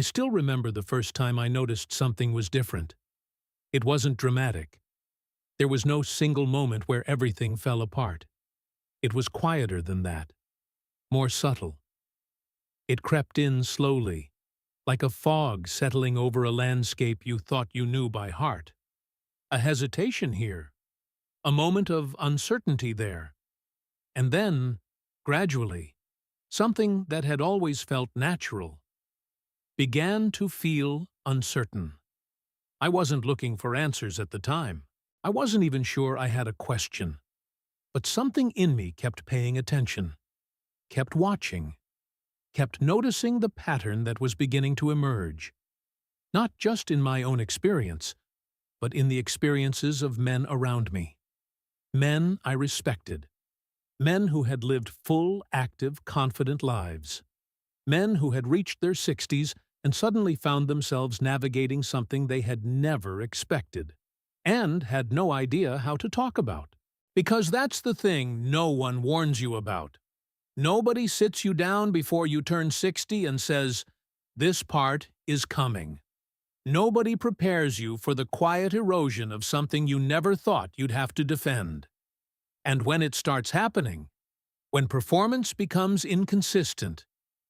I still remember the first time I noticed something was different. It wasn't dramatic. There was no single moment where everything fell apart. It was quieter than that, more subtle. It crept in slowly, like a fog settling over a landscape you thought you knew by heart. A hesitation here, a moment of uncertainty there. And then, gradually, something that had always felt natural began to feel uncertain. I wasn't looking for answers at the time. I wasn't even sure I had a question. But something in me kept paying attention, kept watching, kept noticing the pattern that was beginning to emerge. Not just in my own experience, but in the experiences of men around me. Men I respected. Men who had lived full, active, confident lives. Men who had reached their 60s and suddenly found themselves navigating something they had never expected, and had no idea how to talk about. Because that's the thing no one warns you about. Nobody sits you down before you turn 60 and says, "This part is coming." Nobody prepares you for the quiet erosion of something you never thought you'd have to defend. And when it starts happening, when performance becomes inconsistent,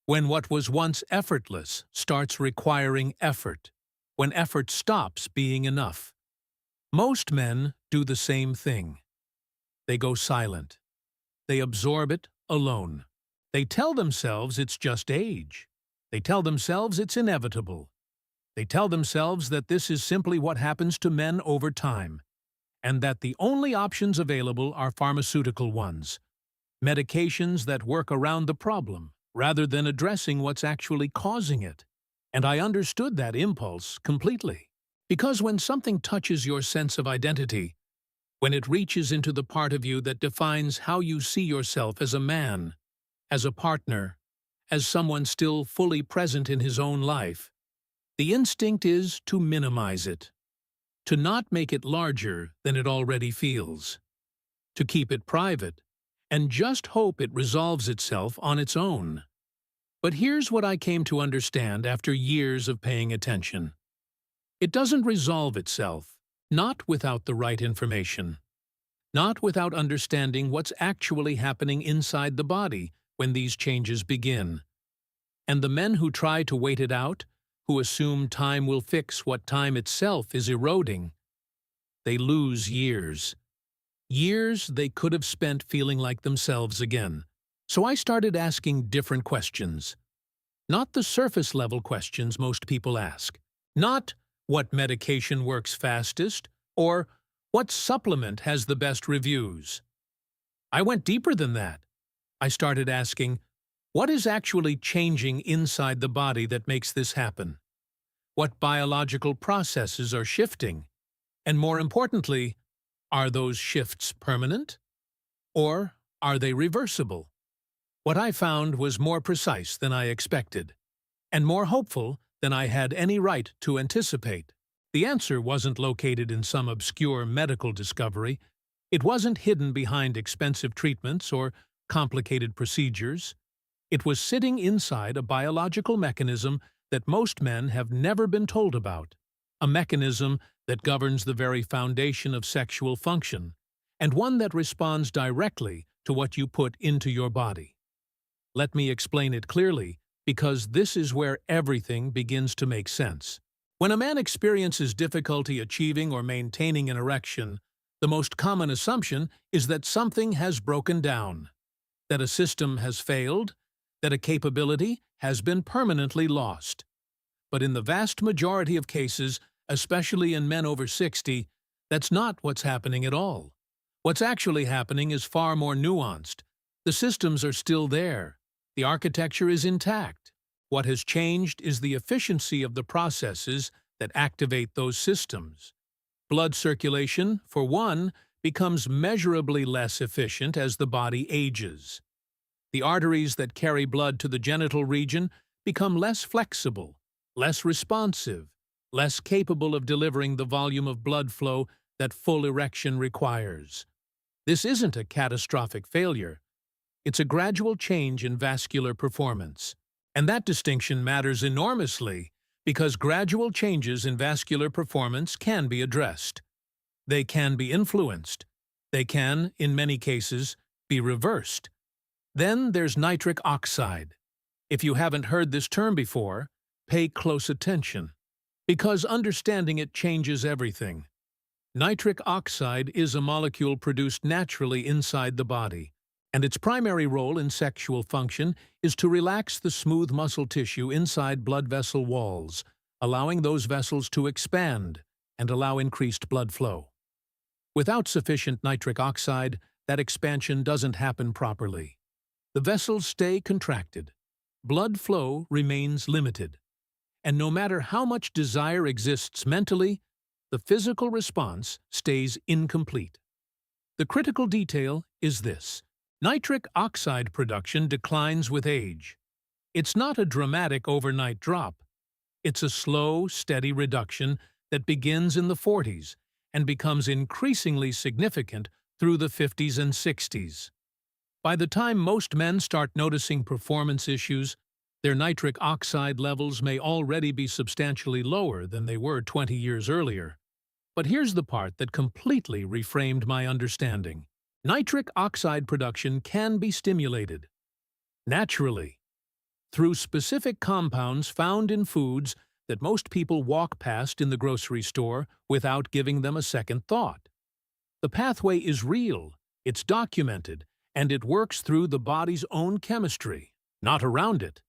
when what was once effortless starts requiring effort, when effort stops being enough, most men do the same thing. They go silent. They absorb it alone. They tell themselves it's just age. They tell themselves it's inevitable. They tell themselves that this is simply what happens to men over time, and that the only options available are pharmaceutical ones, medications that work around the problem, rather than addressing what's actually causing it. And I understood that impulse completely. Because when something touches your sense of identity, when it reaches into the part of you that defines how you see yourself as a man, as a partner, as someone still fully present in his own life, the instinct is to minimize it, to not make it larger than it already feels, to keep it private, and just hope it resolves itself on its own. But here's what I came to understand after years of paying attention. It doesn't resolve itself, not without the right information, not without understanding what's actually happening inside the body when these changes begin. And the men who try to wait it out, who assume time will fix what time itself is eroding, they lose years. Years they could have spent feeling like themselves again. So I started asking different questions. Not the surface-level questions most people ask. Not what medication works fastest, or what supplement has the best reviews. I went deeper than that. I started asking, what is actually changing inside the body that makes this happen? What biological processes are shifting? And more importantly, are those shifts permanent? Or are they reversible? What I found was more precise than I expected, and more hopeful than I had any right to anticipate. The answer wasn't located in some obscure medical discovery. It wasn't hidden behind expensive treatments or complicated procedures. It was sitting inside a biological mechanism that most men have never been told about, a mechanism that governs the very foundation of sexual function, and one that responds directly to what you put into your body. Let me explain it clearly, because this is where everything begins to make sense. When a man experiences difficulty achieving or maintaining an erection, the most common assumption is that something has broken down, that a system has failed, that a capability has been permanently lost. But in the vast majority of cases, especially in men over 60, that's not what's happening at all. What's actually happening is far more nuanced. The systems are still there. The architecture is intact. What has changed is the efficiency of the processes that activate those systems. Blood circulation, for one, becomes measurably less efficient as the body ages. The arteries that carry blood to the genital region become less flexible, less responsive, less capable of delivering the volume of blood flow that full erection requires. This isn't a catastrophic failure. It's a gradual change in vascular performance. And that distinction matters enormously Because gradual changes in vascular performance can be addressed. They can be influenced. They can, in many cases, be reversed. Then there's nitric oxide. If you haven't heard this term before, pay close attention, because understanding it changes everything. Nitric oxide is a molecule produced naturally inside the body, and its primary role in sexual function is to relax the smooth muscle tissue inside blood vessel walls, allowing those vessels to expand and allow increased blood flow. Without sufficient nitric oxide, that expansion doesn't happen properly. The vessels stay contracted. Blood flow remains limited. And no matter how much desire exists mentally, the physical response stays incomplete. The critical detail is this: nitric oxide production declines with age. It's not a dramatic overnight drop. It's a slow, steady reduction that begins in the 40s and becomes increasingly significant through the 50s and 60s. By the time most men start noticing performance issues, their nitric oxide levels may already be substantially lower than they were 20 years earlier. But here's the part that completely reframed my understanding. Nitric oxide production can be stimulated naturally through specific compounds found in foods that most people walk past in the grocery store without giving them a second thought. The pathway is real, it's documented, and it works through the body's own chemistry, not around it.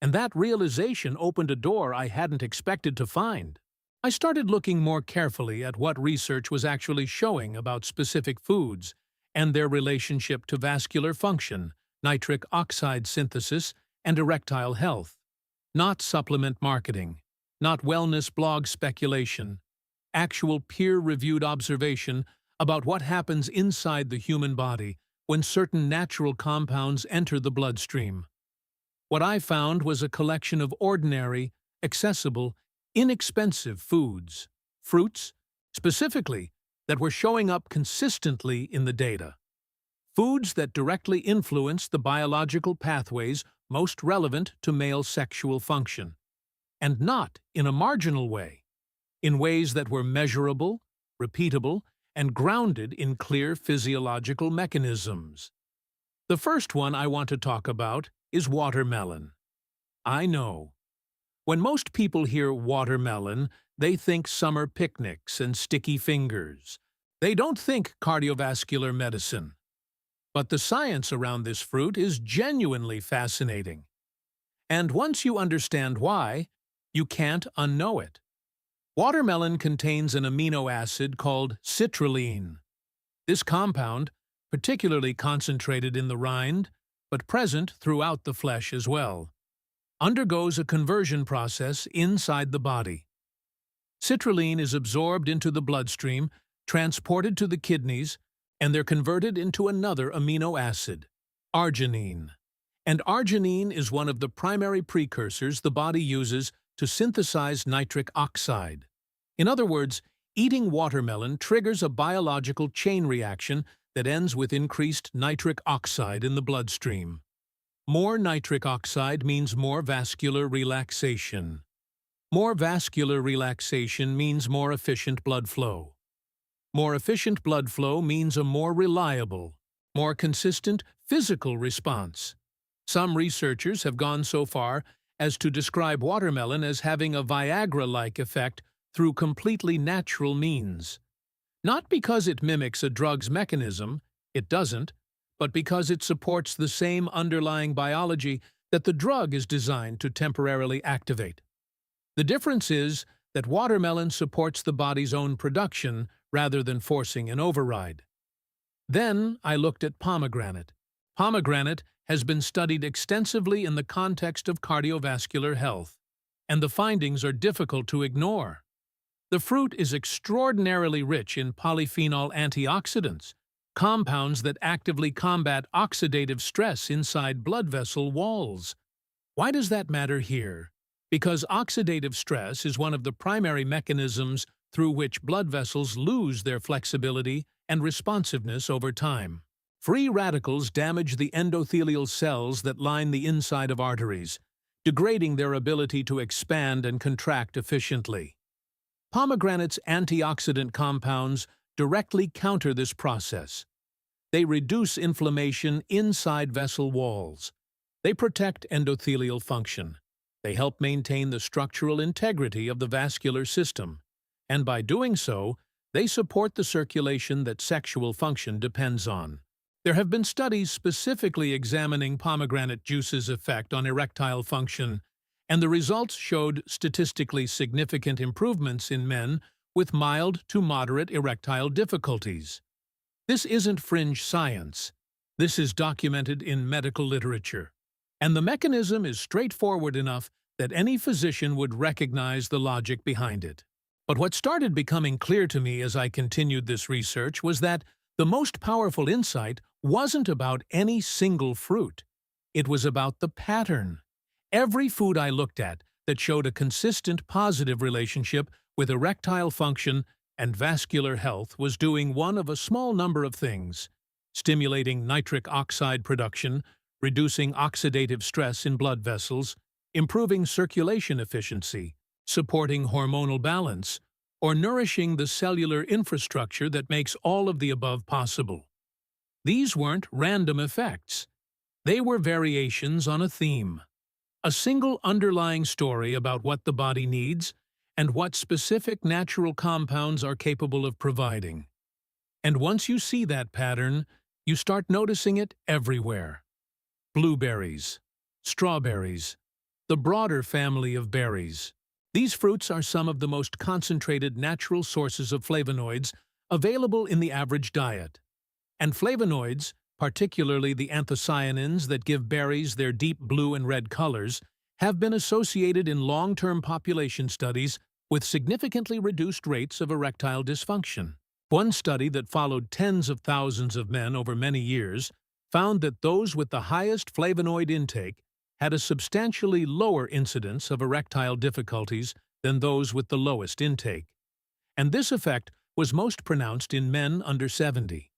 And that realization opened a door I hadn't expected to find. I started looking more carefully at what research was actually showing about specific foods and their relationship to vascular function, nitric oxide synthesis, and erectile health. Not supplement marketing, not wellness blog speculation, actual peer-reviewed observation about what happens inside the human body when certain natural compounds enter the bloodstream. What I found was a collection of ordinary, accessible, inexpensive foods, fruits, specifically, that were showing up consistently in the data. Foods that directly influence the biological pathways most relevant to male sexual function, and not in a marginal way, in ways that were measurable, repeatable, and grounded in clear physiological mechanisms. The first one I want to talk about is watermelon. I know. When most people hear watermelon, they think summer picnics and sticky fingers. They don't think cardiovascular medicine. But the science around this fruit is genuinely fascinating. And once you understand why, you can't unknow it. Watermelon contains an amino acid called citrulline. This compound, particularly concentrated in the rind, but present throughout the flesh as well, undergoes a conversion process inside the body. Citrulline is absorbed into the bloodstream, transported to the kidneys, and they're converted into another amino acid, arginine. And arginine is one of the primary precursors the body uses to synthesize nitric oxide. In other words, eating watermelon triggers a biological chain reaction that ends with increased nitric oxide in the bloodstream. More nitric oxide means more vascular relaxation. More vascular relaxation means more efficient blood flow. More efficient blood flow means a more reliable, more consistent physical response. Some researchers have gone so far as to describe watermelon as having a Viagra-like effect through completely natural means. Not because it mimics a drug's mechanism, it doesn't, but because it supports the same underlying biology that the drug is designed to temporarily activate. The difference is that watermelon supports the body's own production rather than forcing an override. Then I looked at pomegranate. Pomegranate has been studied extensively in the context of cardiovascular health, and the findings are difficult to ignore. The fruit is extraordinarily rich in polyphenol antioxidants, compounds that actively combat oxidative stress inside blood vessel walls. Why does that matter here? Because oxidative stress is one of the primary mechanisms through which blood vessels lose their flexibility and responsiveness over time. Free radicals damage the endothelial cells that line the inside of arteries, degrading their ability to expand and contract efficiently. Pomegranate's antioxidant compounds directly counter this process. They reduce inflammation inside vessel walls. They protect endothelial function. They help maintain the structural integrity of the vascular system. And by doing so, they support the circulation that sexual function depends on. There have been studies specifically examining pomegranate juice's effect on erectile function, and the results showed statistically significant improvements in men with mild to moderate erectile difficulties. This isn't fringe science. This is documented in medical literature. And the mechanism is straightforward enough that any physician would recognize the logic behind it. But what started becoming clear to me as I continued this research was that the most powerful insight wasn't about any single fruit. It was about the pattern. Every food I looked at that showed a consistent positive relationship with erectile function and vascular health was doing one of a small number of things: stimulating nitric oxide production, reducing oxidative stress in blood vessels, improving circulation efficiency, supporting hormonal balance, or nourishing the cellular infrastructure that makes all of the above possible. These weren't random effects. They were variations on a theme. A single underlying story about what the body needs and what specific natural compounds are capable of providing. And once you see that pattern, you start noticing it everywhere. Blueberries, strawberries, the broader family of berries. These fruits are some of the most concentrated natural sources of flavonoids available in the average diet. And flavonoids, particularly the anthocyanins that give berries their deep blue and red colors, have been associated in long-term population studies with significantly reduced rates of erectile dysfunction. One study that followed tens of thousands of men over many years found that those with the highest flavonoid intake had a substantially lower incidence of erectile difficulties than those with the lowest intake. And this effect was most pronounced in men under 70.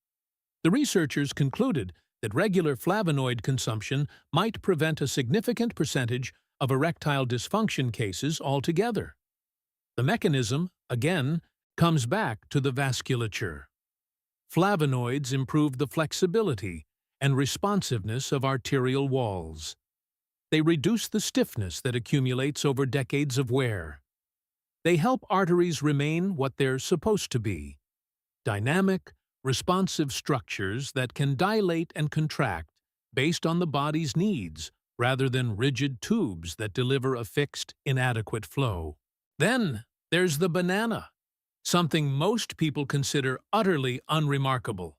The researchers concluded that regular flavonoid consumption might prevent a significant percentage of erectile dysfunction cases altogether. The mechanism, again, comes back to the vasculature. Flavonoids improve the flexibility and responsiveness of arterial walls. They reduce the stiffness that accumulates over decades of wear. They help arteries remain what they're supposed to be: dynamic, responsive structures that can dilate and contract based on the body's needs rather than rigid tubes that deliver a fixed, inadequate flow. Then there's the banana, something most people consider utterly unremarkable.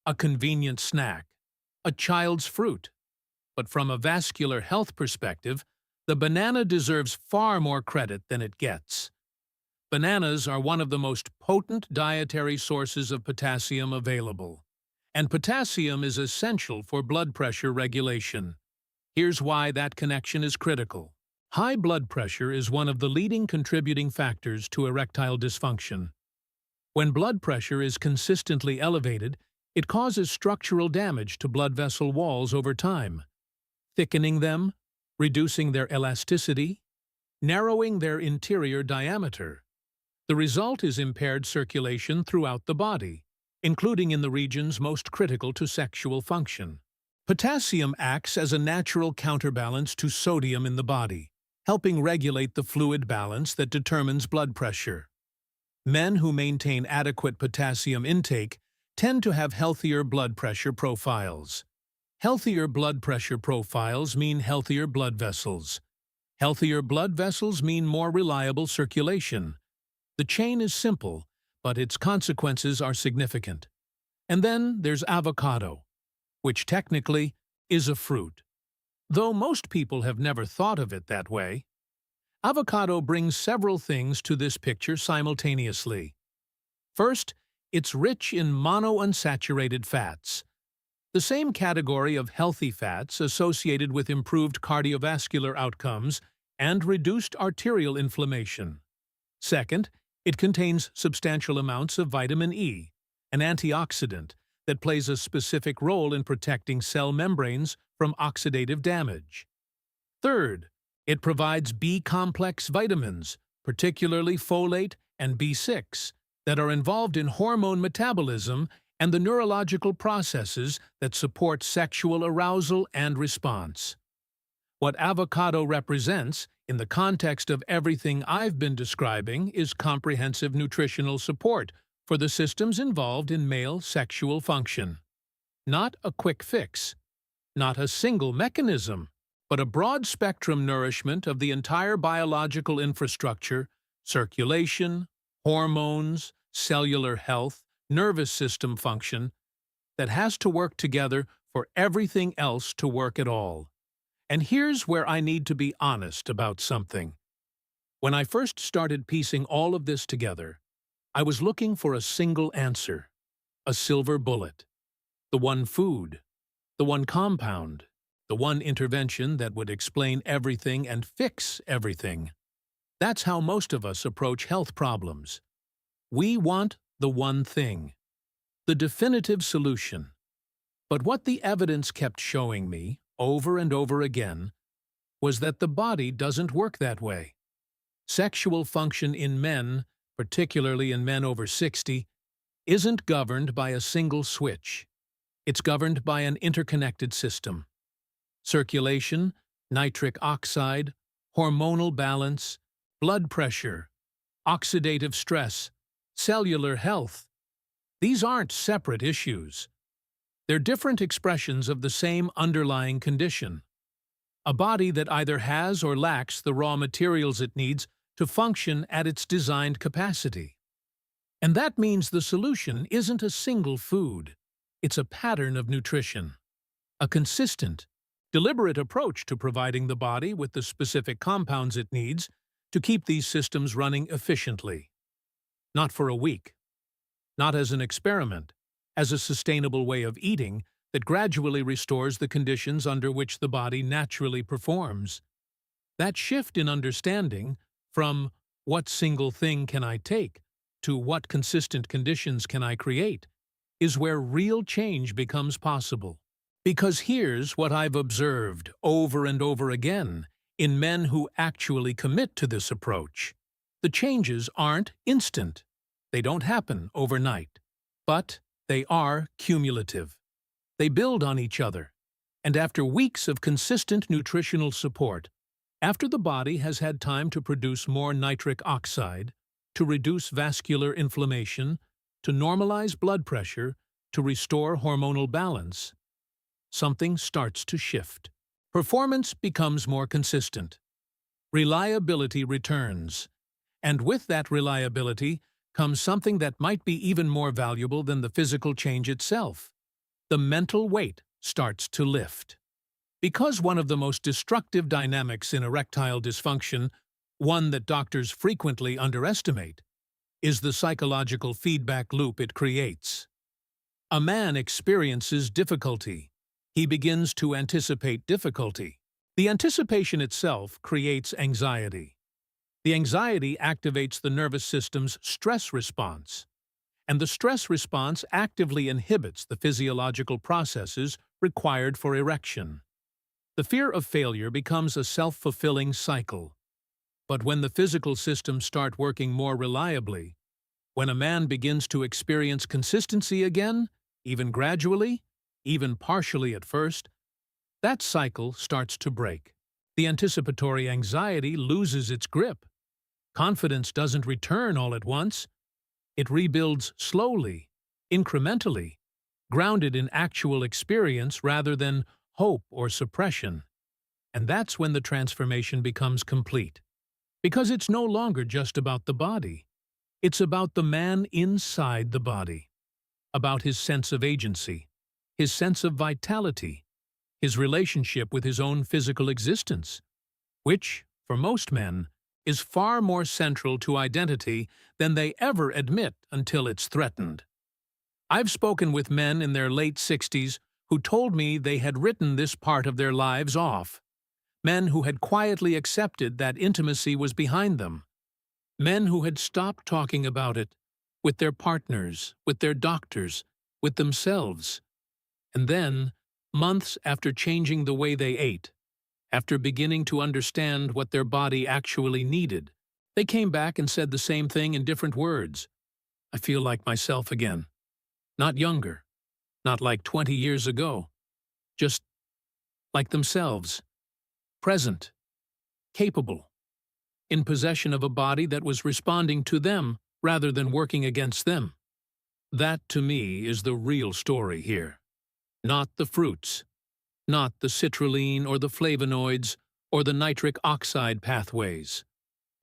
A convenient snack, a child's fruit. But from a vascular health perspective, the banana deserves far more credit than it gets. Bananas are one of the most potent dietary sources of potassium available, and potassium is essential for blood pressure regulation. Here's why that connection is critical. High blood pressure is one of the leading contributing factors to erectile dysfunction. When blood pressure is consistently elevated, it causes structural damage to blood vessel walls over time, thickening them, reducing their elasticity, narrowing their interior diameter. The result is impaired circulation throughout the body, including in the regions most critical to sexual function. Potassium acts as a natural counterbalance to sodium in the body, helping regulate the fluid balance that determines blood pressure. Men who maintain adequate potassium intake tend to have healthier blood pressure profiles. Healthier blood pressure profiles mean healthier blood vessels. Healthier blood vessels mean more reliable circulation. The chain is simple, but its consequences are significant. And then there's avocado, which technically is a fruit. Though most people have never thought of it that way, avocado brings several things to this picture simultaneously. First, it's rich in monounsaturated fats, the same category of healthy fats associated with improved cardiovascular outcomes and reduced arterial inflammation. Second, it contains substantial amounts of vitamin E, an antioxidant that plays a specific role in protecting cell membranes from oxidative damage. Third, It provides B-complex vitamins, particularly folate and B6, that are involved in hormone metabolism and the neurological processes that support sexual arousal and response. What avocado represents, in the context of everything I've been describing, is comprehensive nutritional support for the systems involved in male sexual function. Not a quick fix, not a single mechanism, but a broad-spectrum nourishment of the entire biological infrastructure, circulation, hormones, cellular health, nervous system function, that has to work together for everything else to work at all. And here's where I need to be honest about something. When I first started piecing all of this together, I was looking for a single answer, a silver bullet, the one food, the one compound, the one intervention that would explain everything and fix everything. That's how most of us approach health problems. We want the one thing, the definitive solution. But what the evidence kept showing me, over and over again, was that the body doesn't work that way. Sexual function in men, particularly in men over 60, isn't governed by a single switch. It's governed by an interconnected system. Circulation, nitric oxide, hormonal balance, blood pressure, oxidative stress, cellular health. These aren't separate issues. They're different expressions of the same underlying condition. A body that either has or lacks the raw materials it needs to function at its designed capacity. And that means the solution isn't a single food. It's a pattern of nutrition. A consistent, deliberate approach to providing the body with the specific compounds it needs to keep these systems running efficiently. Not for a week. Not as an experiment. As a sustainable way of eating that gradually restores the conditions under which the body naturally performs. That shift in understanding, from what single thing can I take to what consistent conditions can I create, is where real change becomes possible. Because here's what I've observed over and over again in men who actually commit to this approach. The changes aren't instant. They don't happen overnight. But they are cumulative. They build on each other. And after weeks of consistent nutritional support, after the body has had time to produce more nitric oxide, to reduce vascular inflammation, to normalize blood pressure, to restore hormonal balance, something starts to shift. Performance becomes more consistent. Reliability returns. And with that reliability comes something that might be even more valuable than the physical change itself. The mental weight starts to lift. Because one of the most destructive dynamics in erectile dysfunction, one that doctors frequently underestimate, is the psychological feedback loop it creates. A man experiences difficulty. He begins to anticipate difficulty. The anticipation itself creates anxiety. The anxiety activates the nervous system's stress response, and the stress response actively inhibits the physiological processes required for erection. The fear of failure becomes a self-fulfilling cycle. But when the physical systems start working more reliably, when a man begins to experience consistency again, even gradually, even partially at first, that cycle starts to break. The anticipatory anxiety loses its grip. Confidence doesn't return all at once. It rebuilds slowly, incrementally, grounded in actual experience rather than hope or suppression. And that's when the transformation becomes complete. Because it's no longer just about the body. It's about the man inside the body. About his sense of agency, his sense of vitality, his relationship with his own physical existence, which, for most men, is far more central to identity than they ever admit until it's threatened. I've spoken with men in their late 60s who told me they had written this part of their lives off. Men who had quietly accepted that intimacy was behind them. Men who had stopped talking about it with their partners, with their doctors, with themselves. And then, months after changing the way they ate, After beginning to understand what their body actually needed, they came back and said the same thing in different words. I feel like myself again. Not younger. Not like 20 years ago. Just like themselves. Present. Capable. In possession of a body that was responding to them rather than working against them. That, to me, is the real story here. Not the fruits. Not the citrulline or the flavonoids or the nitric oxide pathways.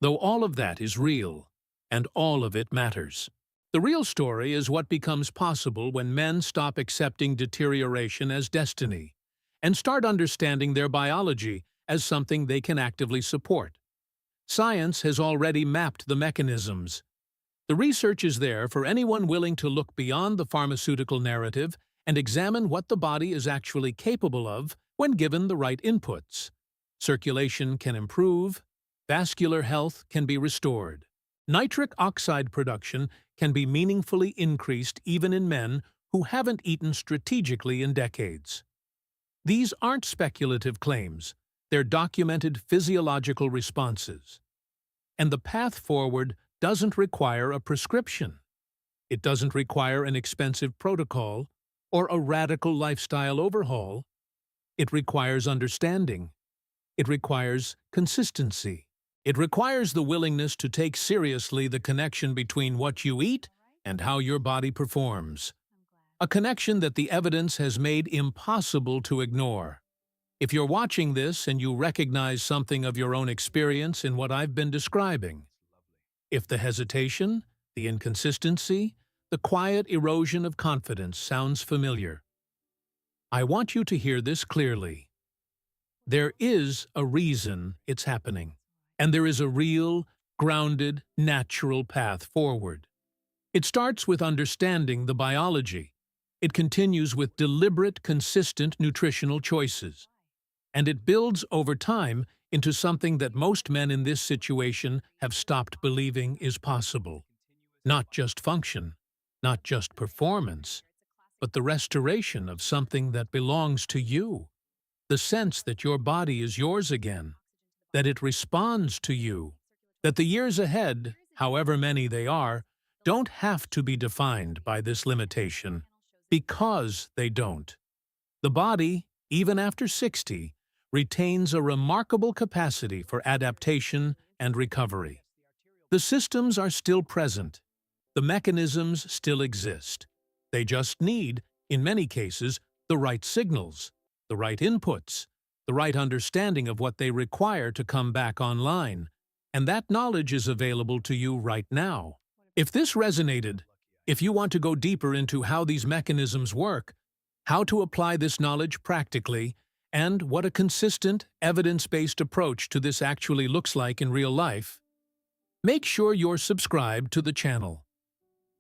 Though all of that is real, and all of it matters. The real story is what becomes possible when men stop accepting deterioration as destiny and start understanding their biology as something they can actively support. Science has already mapped the mechanisms. The research is there for anyone willing to look beyond the pharmaceutical narrative and examine what the body is actually capable of when given the right inputs. Circulation can improve, vascular health can be restored. Nitric oxide production can be meaningfully increased even in men who haven't eaten strategically in decades. These aren't speculative claims, they're documented physiological responses. And the path forward doesn't require a prescription. It doesn't require an expensive protocol or a radical lifestyle overhaul. It requires understanding. It requires consistency. It requires the willingness to take seriously the connection between what you eat and how your body performs. A connection that the evidence has made impossible to ignore. If you're watching this and you recognize something of your own experience in what I've been describing, if the hesitation, the inconsistency, the quiet erosion of confidence sounds familiar, I want you to hear this clearly. There is a reason it's happening, and there is a real, grounded, natural path forward. It starts with understanding the biology. It continues with deliberate, consistent nutritional choices. And it builds over time into something that most men in this situation have stopped believing is possible. Not just function, not just performance, but the restoration of something that belongs to you. The sense that your body is yours again, that it responds to you, that the years ahead, however many they are, don't have to be defined by this limitation, because they don't. The body, even after 60, retains a remarkable capacity for adaptation and recovery. The systems are still present. The mechanisms still exist. They just need, in many cases, the right signals, the right inputs, the right understanding of what they require to come back online. And that knowledge is available to you right now. If this resonated, if you want to go deeper into how these mechanisms work, how to apply this knowledge practically, and what a consistent, evidence-based approach to this actually looks like in real life, make sure you're subscribed to the channel.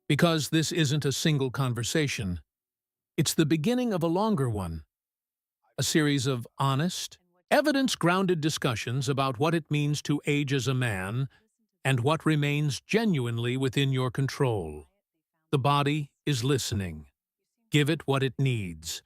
Because this isn't a single conversation. It's the beginning of a longer one. A series of honest, evidence-grounded discussions about what it means to age as a man and what remains genuinely within your control. The body is listening. Give it what it needs.